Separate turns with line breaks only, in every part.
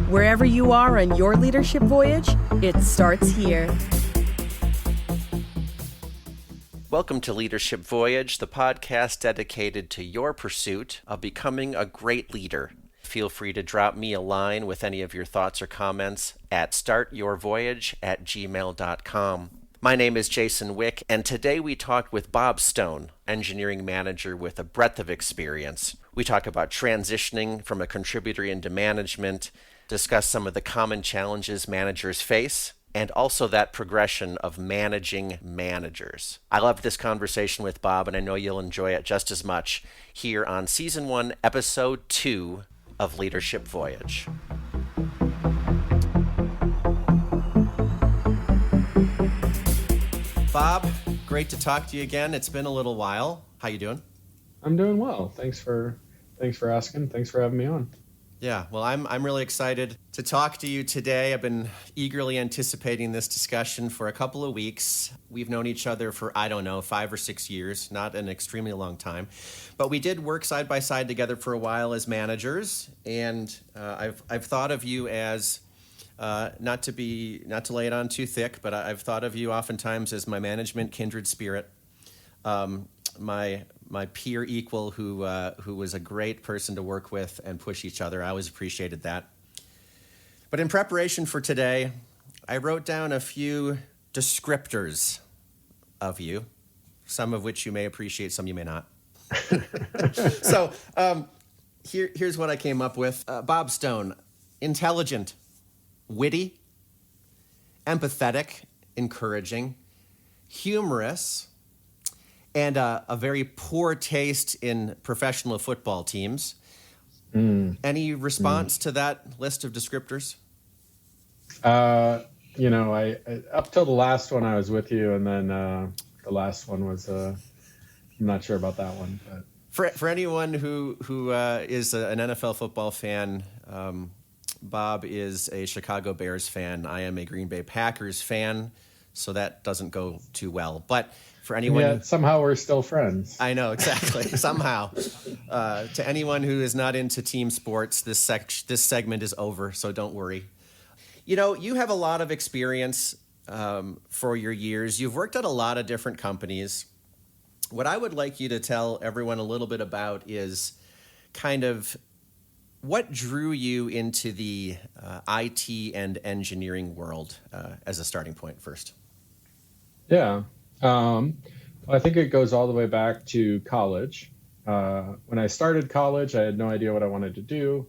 Wherever you are on your leadership voyage, it starts here.
Welcome to Leadership Voyage, the podcast dedicated to your pursuit of becoming a great leader. Feel free to drop me a line with any of your thoughts or comments at startyourvoyage@gmail.com. My name is Jason Wick, and today we talked with Bob Stone, engineering manager with a breadth of experience. We talk about transitioning from a contributor into management, discuss some of the common challenges managers face, and also that progression of managing managers. I loved this conversation with Bob, and I know you'll enjoy it just as much here on Season 1, Episode 2 of Leadership Voyage. Bob, great to talk to you again. It's been a little while. How you doing?
I'm doing well. Thanks for asking. Thanks for having me on.
Yeah, well, I'm really excited to talk to you today. I've been eagerly anticipating this discussion for a couple of weeks. We've known each other for, 5 or 6 years, not an extremely long time. But we did work side by side together for a while as managers, and I've thought of you as, not to lay it on too thick, but I've thought of you oftentimes as my management kindred spirit. My peer equal who was a great person to work with and push each other. I always appreciated that. But in preparation for today, I wrote down a few descriptors of you, some of which you may appreciate, some you may not. So here's what I came up with. Bob Stone, intelligent, witty, empathetic, encouraging, humorous, and a very poor taste in professional football teams. Any response to that list of descriptors?
I up till the last one I was with you, and then the last one was I'm not sure about that one. But
for anyone who is an NFL football fan, Bob is a Chicago Bears fan. I am a Green Bay Packers fan, so that doesn't go too well. But for anyone,
yeah, somehow we're still friends.
I know, exactly. Somehow, to anyone who is not into team sports, this segment is over, so don't worry. You know, you have a lot of experience for your years. You've worked at a lot of different companies. What I would like you to tell everyone a little bit about is kind of what drew you into the IT and engineering world as a starting point first.
Yeah. I think it goes all the way back to college. When I started college, I had no idea what I wanted to do.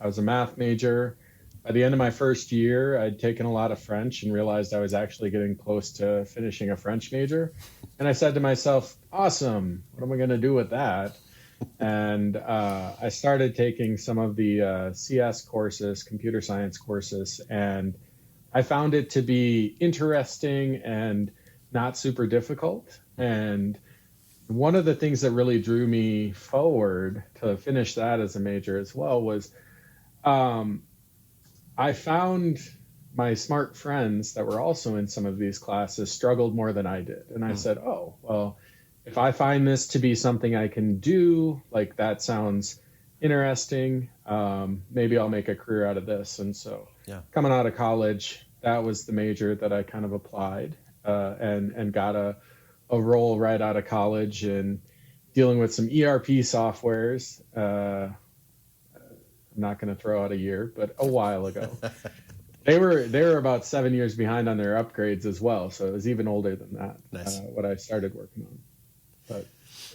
I was a math major. By the end of my first year, I'd taken a lot of French and realized I was actually getting close to finishing a French major. And I said to myself, awesome, what am I going to do with that? And I started taking some of the CS courses, computer science courses, and I found it to be interesting and not super difficult. And one of the things that really drew me forward to finish that as a major as well was I found my smart friends that were also in some of these classes struggled more than I did. And I said, oh, well, if I find this to be something I can do, like that sounds interesting, maybe I'll make a career out of this. And so coming out of college, that was the major that I kind of applied. And got a role right out of college and dealing with some ERP softwares. I'm not going to throw out a year, but a while ago. They were about 7 years behind on their upgrades as well, so it was even older than that.
Nice.
What I started working on. But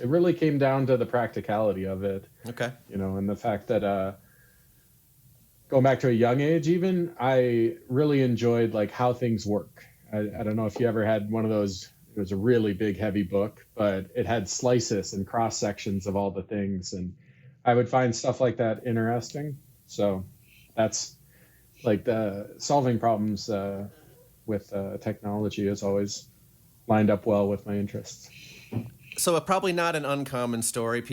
it really came down to the practicality of it.
Okay.
And the fact that going back to a young age, even I really enjoyed like how things work. I don't know if you ever had one of those. It was a really big, heavy book, but it had slices and cross sections of all the things. And I would find stuff like that interesting. So that's like the solving problems with technology has always lined up well with my interests.
So probably not an uncommon story.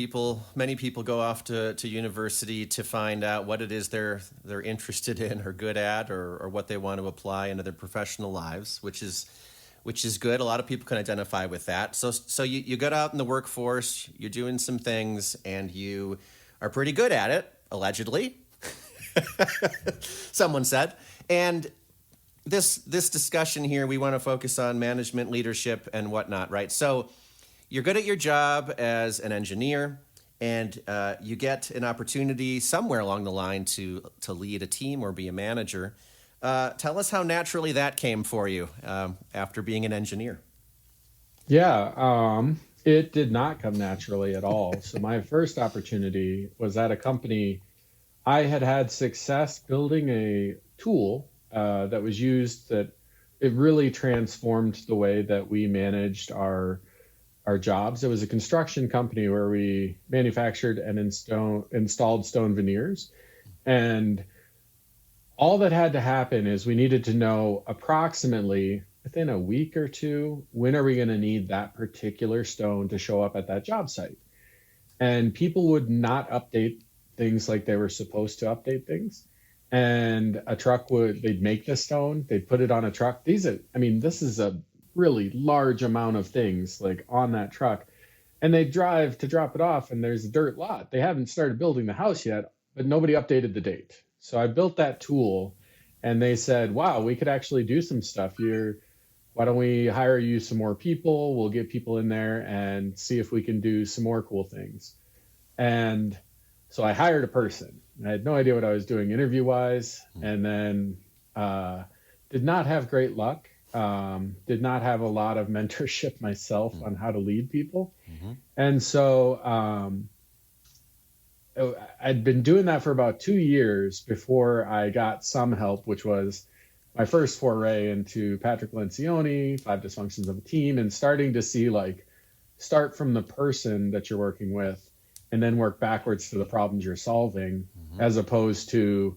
Many people go off to university to find out what it is they're interested in or good at, or what they want to apply into their professional lives, which is good. A lot of people can identify with that. So you got out in the workforce, you're doing some things, and you are pretty good at it, allegedly. Someone said. And this discussion here, we want to focus on management, leadership, and whatnot, right? So you're good at your job as an engineer, and you get an opportunity somewhere along the line to lead a team or be a manager. Tell us how naturally that came for you after being an engineer.
Yeah, it did not come naturally at all. So my first opportunity was at a company. I had success building a tool that was used that it really transformed the way that we managed our jobs. It was a construction company where we manufactured and installed stone veneers. And all that had to happen is we needed to know approximately within a week or two, when are we going to need that particular stone to show up at that job site? And people would not update things like they were supposed to update things. And a truck they'd make the stone, they'd put it on a truck. This is a really large amount of things like on that truck. And they drive to drop it off, and there's a dirt lot. They haven't started building the house yet, but nobody updated the date. So I built that tool, and they said, wow, we could actually do some stuff here. Why don't we hire you some more people? We'll get people in there and see if we can do some more cool things. And so I hired a person. I had no idea what I was doing interview-wise, and then did not have great luck. Did not have a lot of mentorship myself on how to lead people. Mm-hmm. And so I'd been doing that for about 2 years before I got some help, which was my first foray into Patrick Lencioni, 5 Dysfunctions of a Team, and starting to see start from the person that you're working with and then work backwards to the problems you're solving, as opposed to,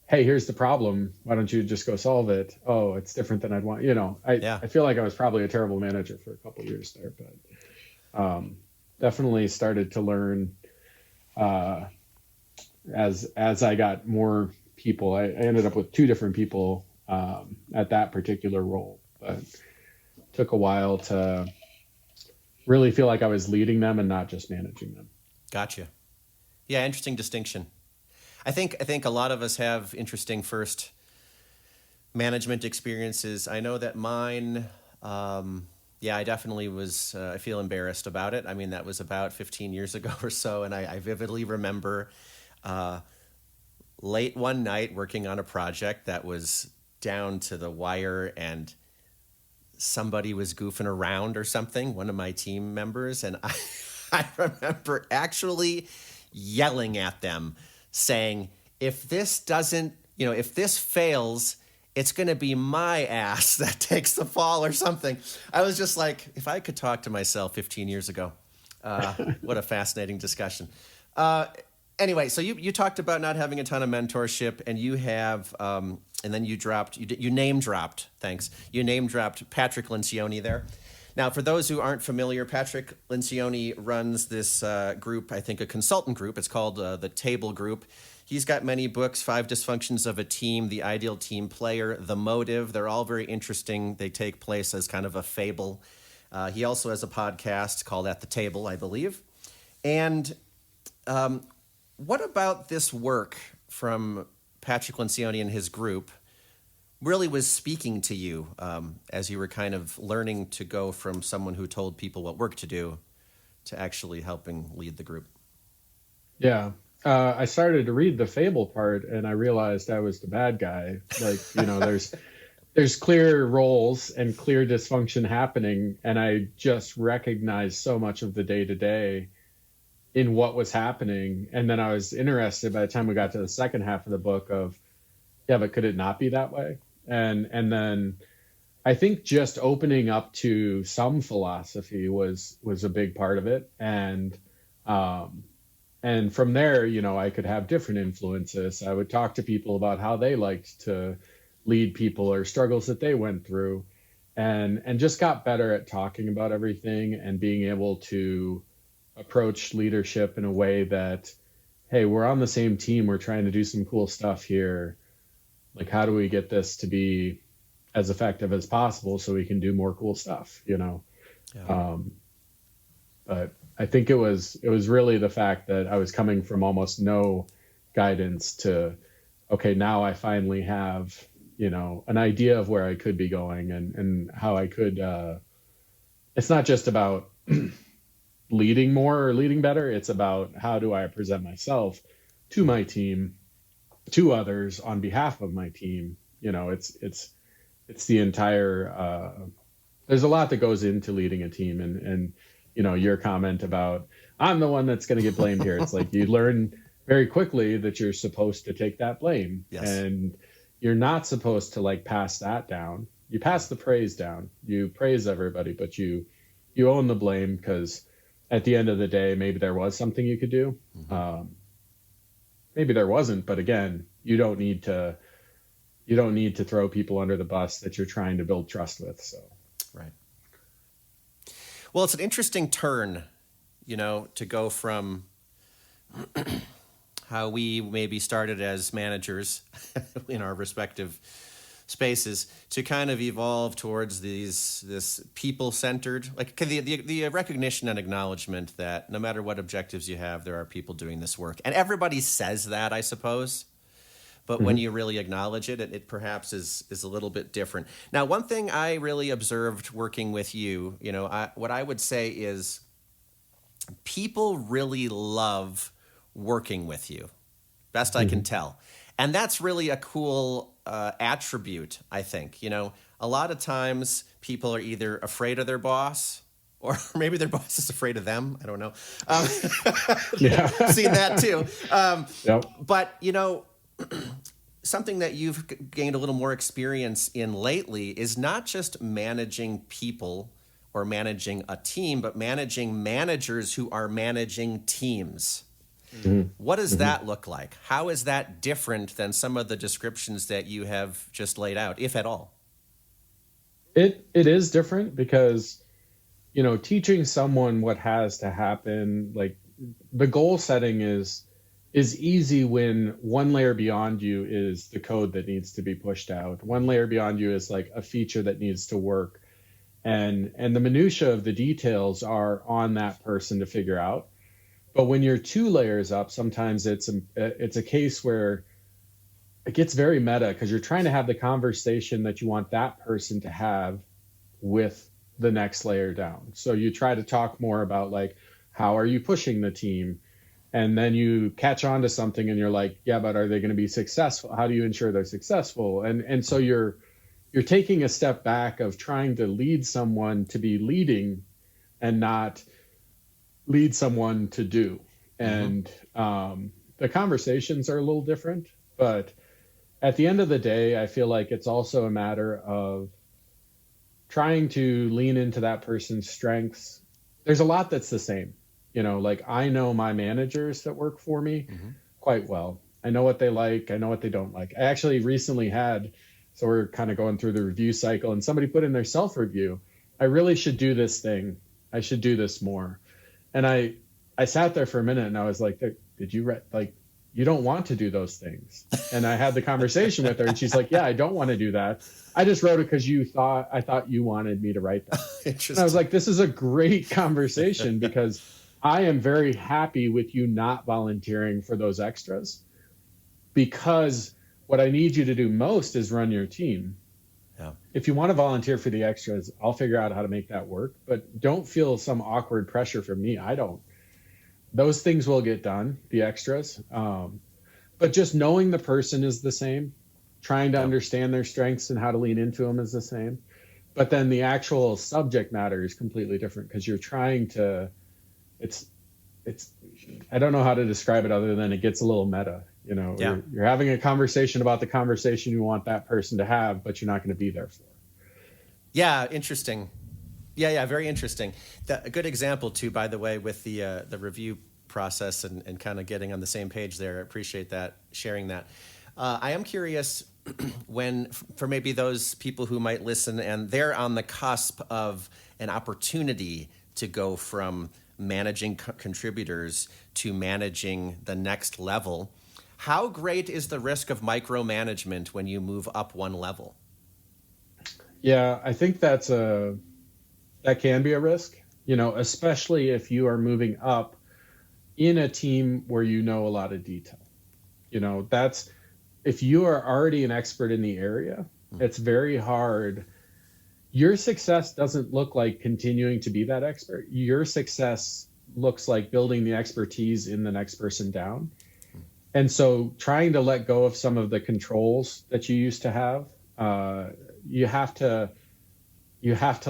hey, here's the problem. Why don't you just go solve it? Oh, it's different than I'd want. I feel like I was probably a terrible manager for a couple of years there, but definitely started to learn as I got more people. I ended up with 2 different people at that particular role, but took a while to really feel like I was leading them and not just managing them.
Gotcha. Yeah, interesting distinction. I think a lot of us have interesting first management experiences. I know that mine, I definitely was, I feel embarrassed about it. I mean, that was about 15 years ago or so, and I vividly remember late one night working on a project that was down to the wire, and somebody was goofing around or something, one of my team members, and I remember actually yelling at them, saying, if this fails, it's going to be my ass that takes the fall or something. I was just like, if I could talk to myself 15 years ago, what a fascinating discussion. Anyway, so you talked about not having a ton of mentorship, and you have, and then you name dropped Patrick Lencioni there. Now, for those who aren't familiar, Patrick Lencioni runs this group, I think a consultant group. It's called the Table Group. He's got many books, 5 Dysfunctions of a Team, The Ideal Team Player, The Motive. They're all very interesting. They take place as kind of a fable. He also has a podcast called At the Table, I believe. And what about this work from Patrick Lencioni and his group really was speaking to you as you were kind of learning to go from someone who told people what work to do to actually helping lead the group?
Yeah. I started to read the fable part, and I realized I was the bad guy. There's clear roles and clear dysfunction happening, and I just recognized so much of the day-to-day in what was happening. And then I was interested by the time we got to the second half of the book of, yeah, but could it not be that way? And then I think just opening up to some philosophy was a big part of it. And from there, I could have different influences. I would talk to people about how they liked to lead people or struggles that they went through, and just got better at talking about everything and being able to approach leadership in a way that, hey, we're on the same team. We're trying to do some cool stuff here. Like, how do we get this to be as effective as possible so we can do more cool stuff, Yeah. But I think it was really the fact that I was coming from almost no guidance to okay, now I finally have, an idea of where I could be going and how I could, it's not just about leading more or leading better. It's about how do I present myself to my team, to others on behalf of my team. It's the entire, there's a lot that goes into leading a team, and your comment about I'm the one that's going to get blamed here. It's like you learn very quickly that you're supposed to take that blame.
Yes.
And you're not supposed to pass that down. You pass the praise down. You praise everybody, but you own the blame, because at the end of the day, maybe there was something you could do. Mm-hmm. Maybe there wasn't, but again, you don't need to throw people under the bus that you're trying to build trust with. So,
right. Well, it's an interesting turn, to go from how we maybe started as managers in our respective spaces to kind of evolve towards this people-centered, the recognition and acknowledgement that no matter what objectives you have, there are people doing this work. And everybody says that, I suppose. But mm-hmm. when you really acknowledge it, it perhaps is a little bit different. Now, one thing I really observed working with you, what I would say is people really love working with you, best I can tell. And that's really a cool attribute, I think. A lot of times people are either afraid of their boss, or maybe their boss is afraid of them. I don't know. Seen that too.
Yep.
But, something that you've gained a little more experience in lately is not just managing people or managing a team, but managing managers who are managing teams. Mm-hmm. What does mm-hmm. that look like? How is that different than some of the descriptions that you have just laid out, if at all?
It is different because, teaching someone what has to happen, the goal setting is easy when one layer beyond you is the code that needs to be pushed out. One layer beyond you is a feature that needs to work. And the minutia of the details are on that person to figure out. But when you're 2 layers up, sometimes it's a case where it gets very meta, because you're trying to have the conversation that you want that person to have with the next layer down. So you try to talk more about how are you pushing the team? And then you catch on to something and you're like, yeah, but are they going to be successful? How do you ensure they're successful? And so you're taking a step back of trying to lead someone to be leading and not lead someone to do. And the conversations are a little different, but at the end of the day, I feel like it's also a matter of trying to lean into that person's strengths. There's a lot that's the same. I know my managers that work for me quite well. I know what they like. I know what they don't like. I actually recently so we're kind of going through the review cycle, and somebody put in their self-review, I really should do this thing. I should do this more. And I sat there for a minute and I was like, did you you don't want to do those things? And I had the conversation with her and she's like, yeah, I don't want to do that. I just wrote it because I thought you wanted me to write that.
Interesting.
And I was like, this is a great conversation because I am very happy with you not volunteering for those extras, because what I need you to do most is run your team.
Yeah.
If you want to volunteer for the extras, I'll figure out how to make that work, but don't feel some awkward pressure from me. I don't. Those things will get done, the extras. But just knowing the person is the same, trying to understand their strengths and how to lean into them is the same. But then the actual subject matter is completely different, because you're trying to, I don't know how to describe it other than it gets a little meta. You're having a conversation about the conversation you want that person to have, but you're not going to be there for.
Yeah, interesting. Yeah, very interesting. A good example too, by the way, with the review process and kind of getting on the same page there. I appreciate that, sharing that. I am curious for maybe those people who might listen and they're on the cusp of an opportunity to go from managing contributors to managing the next level. How great is the risk of micromanagement when you move up one level?
Yeah, I think that can be a risk, especially if you are moving up in a team where you know a lot of detail. if you are already an expert in the area, it's very hard. Your success doesn't look like continuing to be that expert. Your success looks like building the expertise in the next person down. And so trying to let go of some of the controls that you used to have, you have to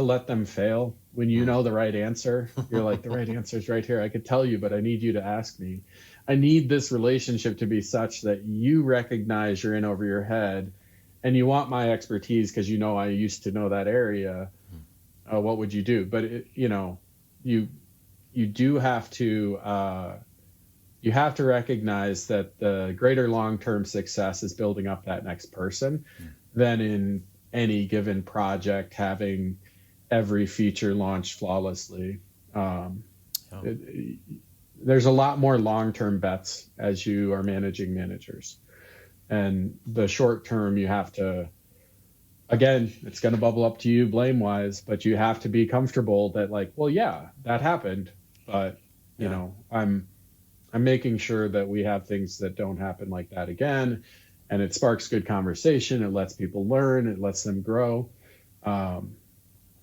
let them fail. When you know the right answer, you're like, the right answer is right here. I could tell you, but I need you to ask me. I need this relationship to be such that you recognize you're in over your head and you want my expertise because you know I used to know that area. What would you do? But you do have to recognize that the greater long-term success is building up that next person than in any given project having every feature launched flawlessly. There's a lot more long-term bets as you are managing managers. And the short term, you have to, again, it's going to bubble up to you blame-wise, but you have to be comfortable that like, well, yeah, that happened, but you know, I'm making sure that we have things that don't happen like that again. And it sparks good conversation. It lets people learn. It lets them grow.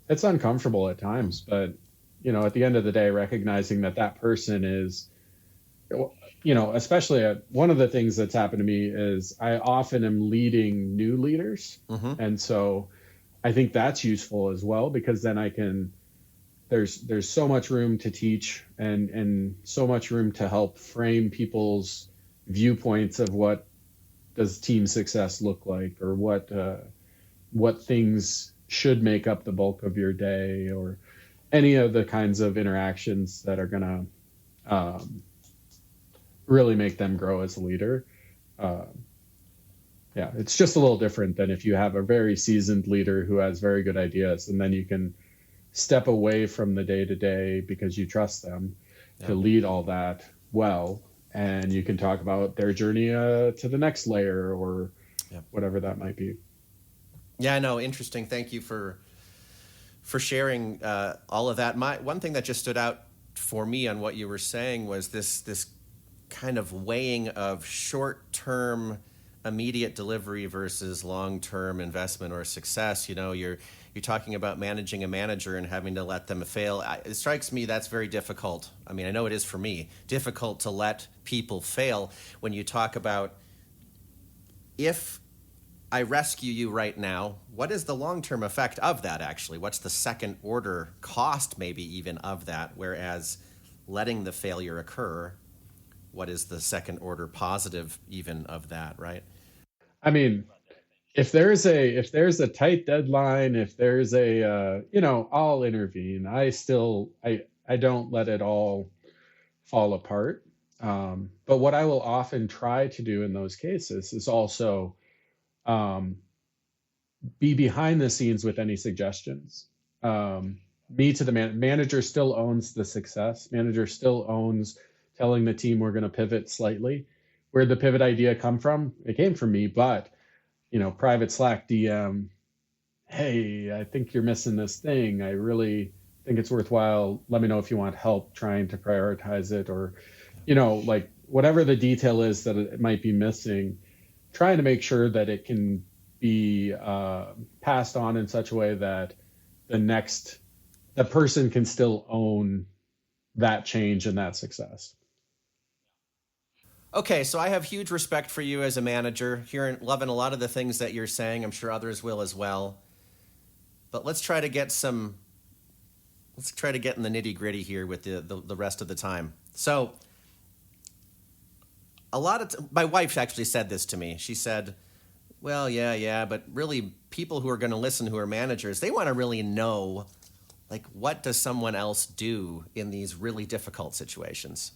It's uncomfortable at times, but at the end of the day, recognizing that person is, especially one of the things that's happened to me is I often am leading new leaders. And so I think that's useful as well, because then there's so much room to teach and so much room to help frame people's viewpoints of what does team success look like, or what things should make up the bulk of your day, or any of the kinds of interactions that are going to really make them grow as a leader. It's just a little different than if you have a very seasoned leader who has very good ideas, and then you can step away from the day-to-day because you trust them to lead all that well, and you can talk about their journey to the next layer or whatever that might be.
Yeah, no, interesting. Thank you for sharing all of that. One thing that just stood out for me on what you were saying was this kind of weighing of short-term immediate delivery versus long-term investment or success. You're talking about managing a manager and having to let them fail. It strikes me that's very difficult. I mean, I know it is for me, difficult to let people fail when you talk about, if I rescue you right now, what is the long-term effect of that actually? What's the second order cost maybe even of that? Whereas letting the failure occur, what is the second order positive even of that, right?
I mean, if there's a tight deadline, if there's I'll intervene. I don't let it all fall apart. But what I will often try to do in those cases is also be behind the scenes with any suggestions. Me to the manager still owns the success. Manager still owns telling the team we're going to pivot slightly. Where'd the pivot idea come from? It came from me, but private Slack DM, hey, I think you're missing this thing. I really think it's worthwhile. Let me know if you want help trying to prioritize it, or, like whatever the detail is that it might be missing, trying to make sure that it can be passed on in such a way that the person can still own that change and that success.
Okay, so I have huge respect for you as a manager, loving a lot of the things that you're saying. I'm sure others will as well. But let's try to get in the nitty-gritty here with the rest of the time. So my wife actually said this to me. She said, well, yeah, but really people who are going to listen who are managers, they want to really know, like, what does someone else do in these really difficult situations?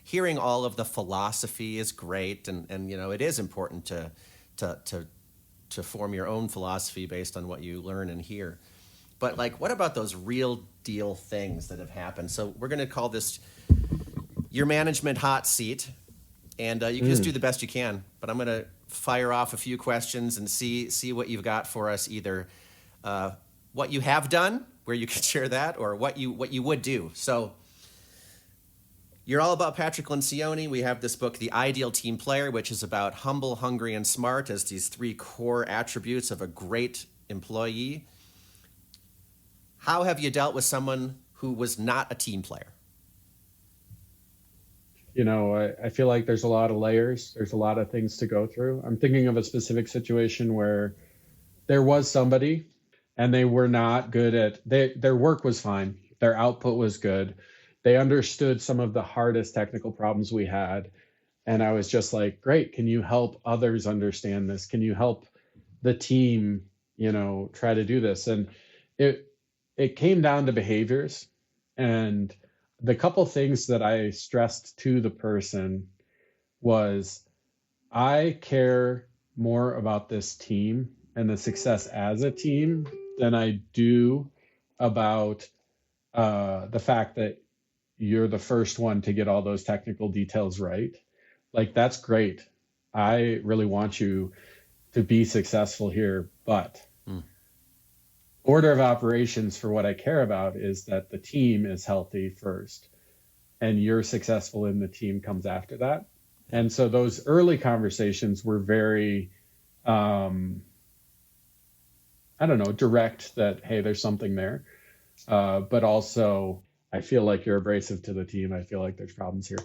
Hearing all of the philosophy is great, and it is important to form your own philosophy based on what you learn and hear. But like, what about those real deal things that have happened? So we're going to call this your management hot seat, and you can just do the best you can. But I'm going to fire off a few questions and see what you've got for us. Either what you have done, where you could share that, or what you would do. So You're all about Patrick Lencioni. We have this book, The Ideal Team Player, which is about humble, hungry, and smart as these three core attributes of a great employee. How have you dealt with someone who was not a team player?
I feel like there's a lot of layers. There's a lot of things to go through. I'm thinking of a specific situation where there was somebody and they were not good their work was fine. Their output was good. They understood some of the hardest technical problems we had. And I was just like, great, can you help others understand this? Can you help the team, try to do this? And it came down to behaviors. And the couple things that I stressed to the person was, I care more about this team and the success as a team than I do about the fact that you're the first one to get all those technical details right. Like, that's great. I really want you to be successful here, but order of operations for what I care about is that the team is healthy first and you're successful in the team comes after that. And so those early conversations were very, direct that, hey, there's something there. But also, I feel like you're abrasive to the team. I feel like there's problems here.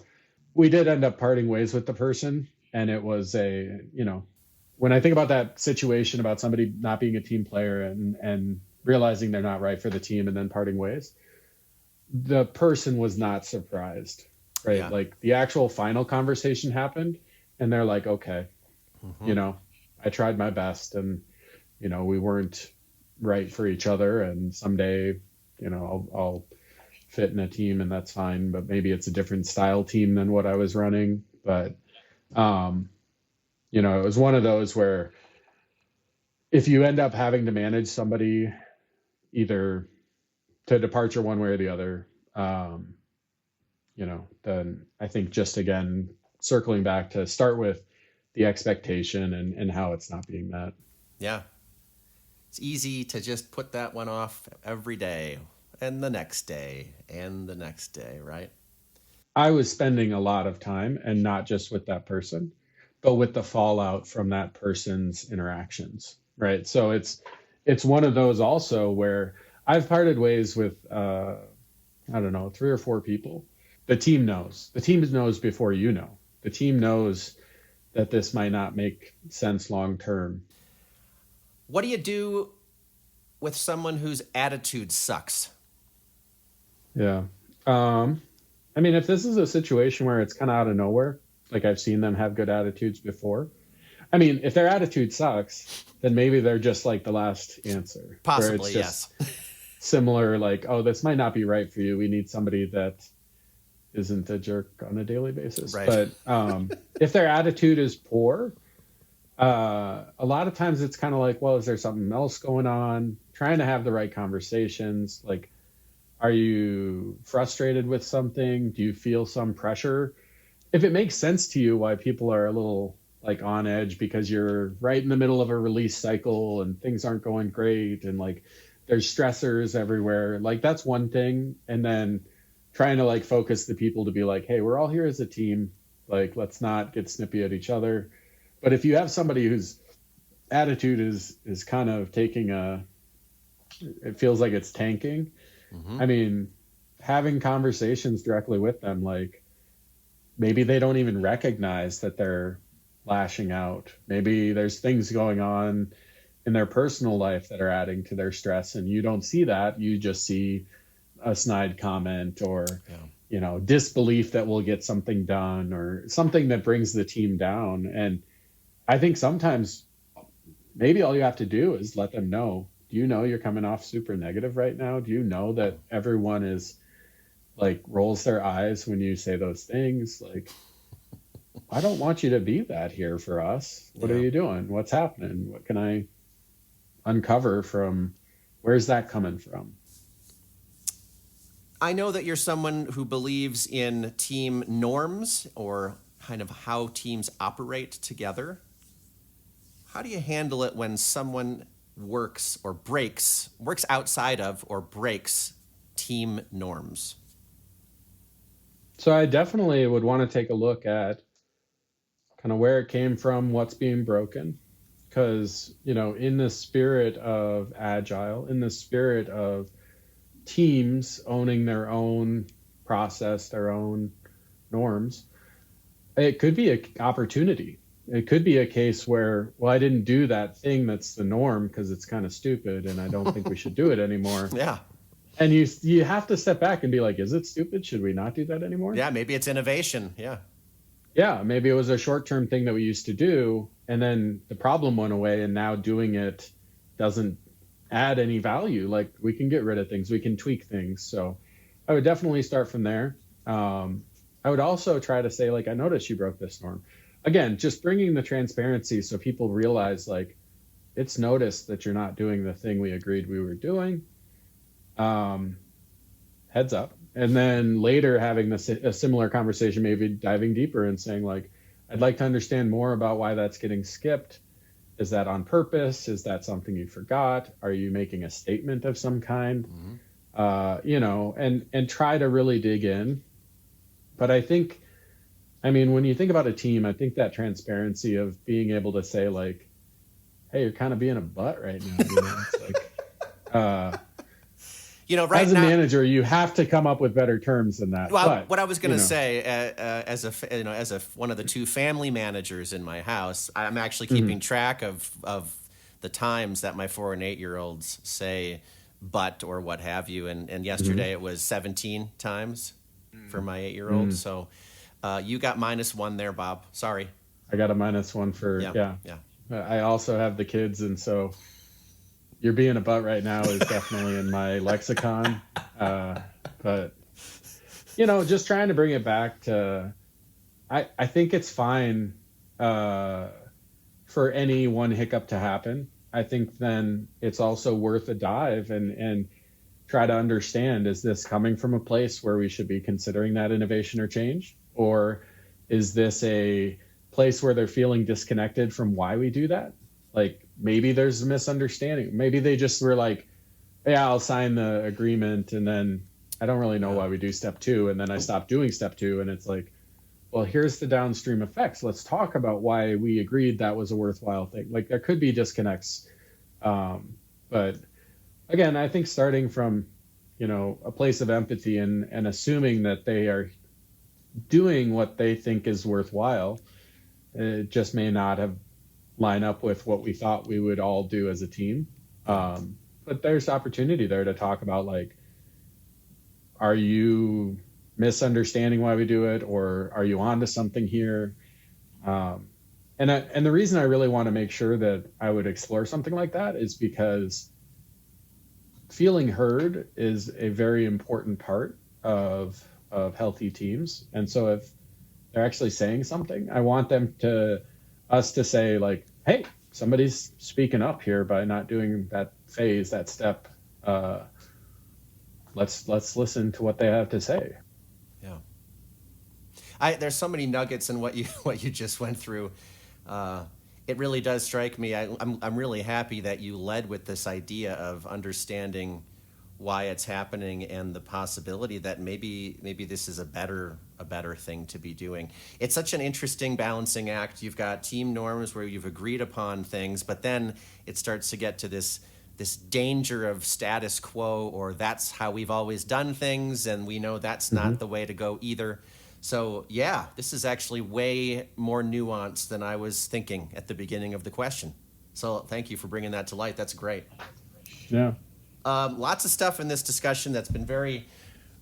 We did end up parting ways with the person. And it was when I think about that situation about somebody not being a team player and realizing they're not right for the team and then parting ways, the person was not surprised, right? Yeah. Like, the actual final conversation happened and they're like, okay, I tried my best and, we weren't right for each other. And someday, I'll fit in a team and that's fine, but maybe it's a different style team than what I was running. But, it was one of those where if you end up having to manage somebody either to departure one way or the other, then I think just, again, circling back to start with the expectation and how it's not being met.
Yeah. It's easy to just put that one off every day and the next day and the next day, right?
I was spending a lot of time, and not just with that person, but with the fallout from that person's interactions, right? So it's one of those also where I've parted ways with, 3 or 4 people. The team knows. The team knows before you know. The team knows that this might not make sense long term.
What do you do with someone whose attitude sucks?
Yeah. If this is a situation where it's kind of out of nowhere, like I've seen them have good attitudes before. If their attitude sucks, then maybe they're just like the last answer.
Possibly, yes.
Similar, like, oh, this might not be right for you. We need somebody that isn't a jerk on a daily basis.
Right.
But if their attitude is poor, a lot of times it's kind of like, well, is there something else going on? Trying to have the right conversations. Like, are you frustrated with something? Do you feel some pressure? If it makes sense to you why people are a little like on edge because you're right in the middle of a release cycle and things aren't going great and like there's stressors everywhere, like that's one thing. And then trying to like focus the people to be like, hey, we're all here as a team. Like, let's not get snippy at each other. But if you have somebody whose attitude is kind of it feels like it's tanking. Having conversations directly with them, like maybe they don't even recognize that they're lashing out. Maybe there's things going on in their personal life that are adding to their stress and you don't see that. You just see a snide comment or, disbelief that we'll get something done or something that brings the team down. And I think sometimes maybe all you have to do is let them know, do you know you're coming off super negative right now? Do you know that everyone is like rolls their eyes when you say those things? Like, I don't want you to be that here for us. What are you doing? What's happening? What can I uncover from? Where's that coming from?
I know that you're someone who believes in team norms or kind of how teams operate together. How do you handle it when someone works outside of or breaks team norms?
So I definitely would want to take a look at kind of where it came from, what's being broken. Because, in the spirit of agile, in the spirit of teams owning their own process, their own norms, it could be an opportunity. It could be a case where, well, I didn't do that thing that's the norm because it's kind of stupid and I don't think we should do it anymore.
Yeah.
And you have to step back and be like, is it stupid? Should we not do that anymore?
Yeah, maybe it's innovation. Yeah.
Yeah, maybe it was a short-term thing that we used to do, and then the problem went away, and now doing it doesn't add any value. Like, we can get rid of things, we can tweak things. So I would definitely start from there. I would also try to say, like, I noticed you broke this norm. Again, just bringing the transparency so people realize, like, it's noticed that you're not doing the thing we agreed we were doing. Heads up. And then later having a similar conversation, maybe diving deeper and saying, like, I'd like to understand more about why that's getting skipped. Is that on purpose? Is that something you forgot? Are you making a statement of some kind? And try to really dig in. But I think, when you think about a team, I think that transparency of being able to say, like, hey, you're kind of being a butt right now. It's like,
right
as a
now,
manager, you have to come up with better terms than that.
Well,
but,
what I was going to say, as one of the two family managers in my house, I'm actually keeping track of the times that my 4 and 8-year-olds say "but" or what have you. And yesterday it was 17 times for my 8-year-old. So you got -1 there, Bob. Sorry.
I got a -1 for yeah. I also have the kids, and so. You're being a butt right now is definitely in my lexicon. But, just trying to bring it back to, I think it's fine for any one hiccup to happen. I think then it's also worth a dive and try to understand, is this coming from a place where we should be considering that innovation or change? Or is this a place where they're feeling disconnected from why we do that? Like, maybe there's a misunderstanding. Maybe they just were like, yeah, I'll sign the agreement, and then I don't really know why we do step 2, and then I stop doing step 2, and it's like, well, here's the downstream effects. Let's talk about why we agreed that was a worthwhile thing. Like, there could be disconnects. But again, I think starting from, a place of empathy and assuming that they are doing what they think is worthwhile, it just may not have line up with what we thought we would all do as a team. But there's opportunity there to talk about, like, are you misunderstanding why we do it, or are you onto something here? And the reason I really want to make sure that I would explore something like that is because feeling heard is a very important part of healthy teams. And so if they're actually saying something, I want us to say, like, hey, somebody's speaking up here by not doing that phase, that step. Let's listen to what they have to say.
Yeah. There's so many nuggets in what you just went through. It really does strike me. I'm really happy that you led with this idea of understanding why it's happening and the possibility that maybe this is a better thing to be doing. It's such an interesting balancing act. You've got team norms where you've agreed upon things, but then it starts to get to this danger of status quo, or that's how we've always done things, and we know that's not the way to go either. So yeah, this is actually way more nuanced than I was thinking at the beginning of the question. So thank you for bringing that to light. That's great.
Yeah.
Lots of stuff in this discussion that's been very,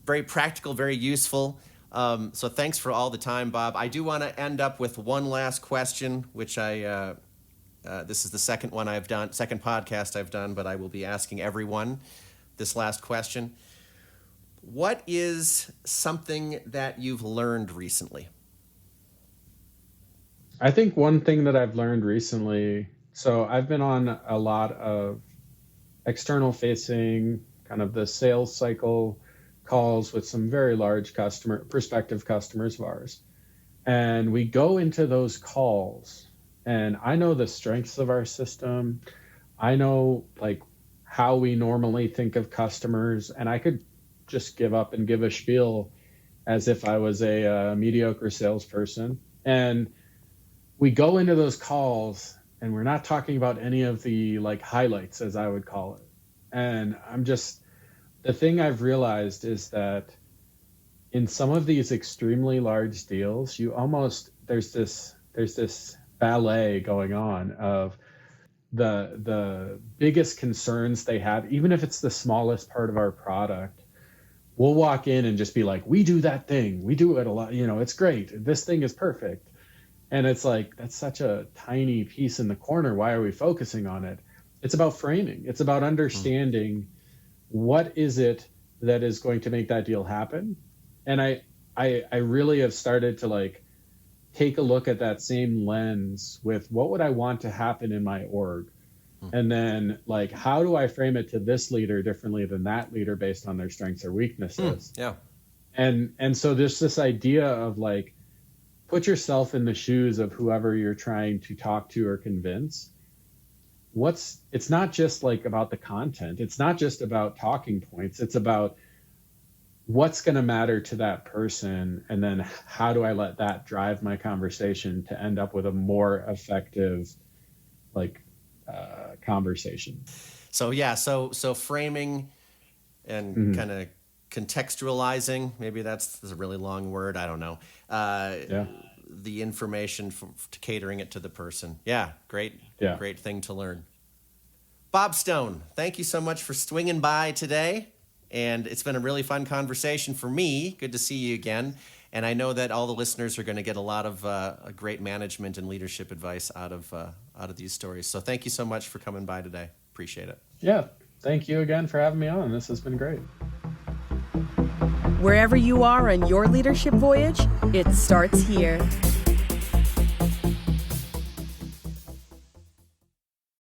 very practical, very useful. So thanks for all the time, Bob. I do want to end up with one last question, which this is the second podcast I've done, but I will be asking everyone this last question. What is something that you've learned recently?
I think one thing that I've learned recently, so I've been on a lot of external facing, kind of the sales cycle calls with some very large prospective customers of ours. And we go into those calls, and I know the strengths of our system. I know, like, how we normally think of customers, and I could just give up and give a spiel as if I was a mediocre salesperson. And we go into those calls and we're not talking about any of the like highlights, as I would call it. And the thing I've realized is that in some of these extremely large deals, there's this ballet going on of the biggest concerns they have, even if it's the smallest part of our product. We'll walk in and just be like, we do that thing. We do it a lot. It's great. This thing is perfect. And it's like, that's such a tiny piece in the corner. Why are we focusing on it? It's about framing. It's about understanding what is it that is going to make that deal happen. And I really have started to like take a look at that same lens with what would I want to happen in my org? And then like, how do I frame it to this leader differently than that leader based on their strengths or weaknesses?
Yeah.
And so there's this idea of like, put yourself in the shoes of whoever you're trying to talk to or convince. It's not just like about the content. It's not just about talking points. It's about what's going to matter to that person. And then how do I let that drive my conversation to end up with a more effective, like, conversation.
So framing and kind of contextualizing, maybe that's a really long word. I don't know. The information to catering it to the person. Yeah. Great thing to learn. Bob Stone, thank you so much for swinging by today. And it's been a really fun conversation for me. Good to see you again. And I know that all the listeners are going to get a lot of great management and leadership advice out of these stories. So thank you so much for coming by today. Appreciate it.
Yeah. Thank you again for having me on. This has been great.
Wherever you are on your leadership voyage, it starts here.